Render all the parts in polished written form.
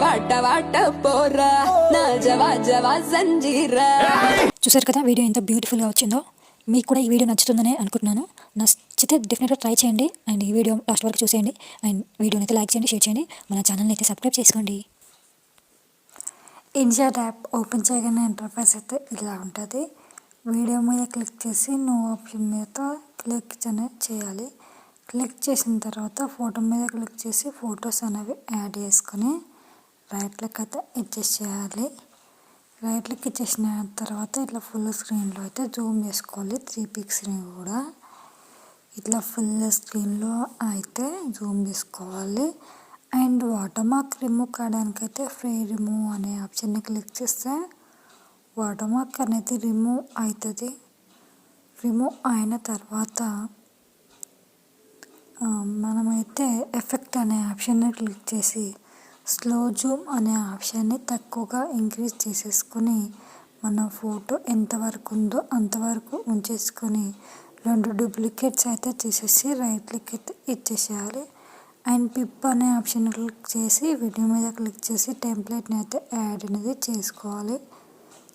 వాట వాట పోరా నా జవా జవా జంజీరా. చూసారు కదా వీడియో ఎంత బ్యూటిఫుల్గా వచ్చిందో. మీకు కూడా ఈ వీడియో నచ్చుతుందని అనుకుంటున్నాను. నచ్చితే డెఫినెట్గా ట్రై చేయండి అండ్ ఈ వీడియో లాస్ట్ వరకు చూసేయండి అండ్ వీడియోని అయితే లైక్ చేయండి, షేర్ చేయండి, మన ఛానల్ని అయితే సబ్స్క్రైబ్ చేసుకోండి. ఇన్షాట్ యాప్ ఓపెన్ చేయగానే ఇంటర్ఫేస్ అయితే ఇలా ఉంటుంది. వీడియో మీద క్లిక్ చేసి నో ఆప్షన్ మీద క్లిక్ చేయాలి. క్లిక్ చేసిన తర్వాత ఫోటో మీద క్లిక్ చేసి ఫొటోస్ అనేవి యాడ్ చేసుకొని రైట్ క్లిక్ అయితే ఇచ్చేసేయాలి. రైట్ క్లిక్ ఇచ్చేసిన తర్వాత ఇట్లా ఫుల్ స్క్రీన్లో అయితే జూమ్ చేసుకోవాలి. 3 పిక్స్ని కూడా ఇట్లా ఫుల్ స్క్రీన్లో అయితే జూమ్ చేసుకోవాలి. అండ్ వాటర్ మార్క్ రిమూవ్ కావడానికి అయితే ఫ్రీ రిమూవ్ అనే ఆప్షన్ని క్లిక్ చేస్తే వాటర్ మార్క్ అనేది రిమూవ్ అవుతుంది. రిమూవ్ అయిన తర్వాత మనమైతే ఎఫెక్ట్ అనే ఆప్షన్ని క్లిక్ చేసి స్లో జూమ్ అనే ఆప్షన్ని తక్కువగా ఇంక్రీజ్ చేసేసుకొని మన ఫోటో ఎంతవరకు ఉందో అంతవరకు ఉంచేసుకొని 2 డూప్లికేట్స్ అయితే చేసేసి రైట్ క్లిక్ అయితే ఇచ్చేసేయాలి. అండ్ పిప్ అనే ఆప్షన్ క్లిక్ చేసి వీడియో మీద క్లిక్ చేసి టెంప్లెట్ని అయితే యాడ్ అనేది చేసుకోవాలి.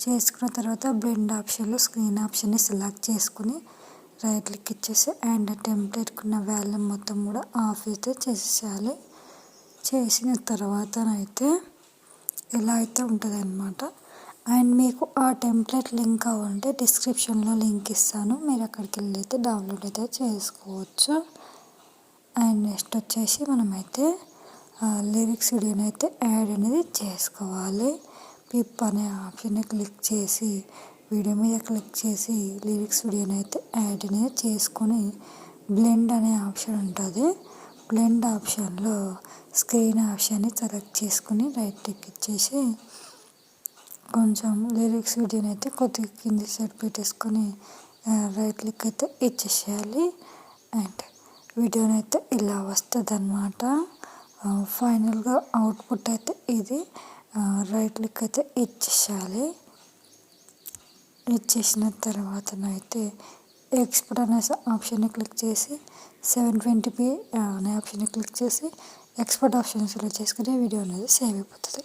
చేసుకున్న తర్వాత బ్లెండ్ ఆప్షన్లో స్క్రీన్ ఆప్షన్ని సెలెక్ట్ చేసుకుని రైట్ క్లిక్ ఇచ్చేసి అండ్ టెంప్లెట్కున్న వాల్యూమ్ మొత్తం కూడా ఆఫ్ అయితే చేసేయాలి. చేసిన తర్వాతనైతే ఇలా అయితే ఉంటుంది అన్నమాట. అండ్ మీకు ఆ టెంప్లెట్ లింక్ కావాలంటే డిస్క్రిప్షన్లో లింక్ ఇస్తాను, మీరు అక్కడికి వెళ్ళి అయితే డౌన్లోడ్ అయితే చేసుకోవచ్చు. అండ్ నెక్స్ట్ వచ్చేసి మనమైతే లిరిక్స్ వీడియోని అయితే యాడ్ అనేది చేసుకోవాలి. పిప్ అనే ఆప్షన్ని క్లిక్ చేసి వీడియో మీద క్లిక్ చేసి లిరిక్స్ వీడియోని అయితే యాడ్ అనేది చేసుకొని బ్లెండ్ అనే ఆప్షన్ ఉంటుంది. బ్లెండ్ ఆప్షన్లో స్క్రీన్ ఆప్షన్ని సెలెక్ట్ చేసుకుని రైట్ క్లిక్ ఇచ్చేసి కొంచెం లిరిక్స్ వీడియోని అయితే కొద్దిగా కింది సైడ్ పెట్టేసుకొని రైట్ క్లిక్ అయితే ఇచ్చేసేయాలి. అండ్ వీడియోని అయితే ఇలా వస్తుంది అన్నమాట. ఫైనల్గా అవుట్పుట్ అయితే ఇది. రైట్ క్లిక్ అయితే ఇచ్చేసేయాలి. ఇచ్చేసిన తర్వాతనైతే ఎక్స్పోర్ట్ అనే ఆప్షన్ని క్లిక్ చేసి 720p అనే ఆప్షన్ని క్లిక్ చేసి ఎక్స్పోర్ట్ ఆప్షన్ సెలెక్ట్ చేసుకుని వీడియో అనేది సేవ్ అయిపోతుంది.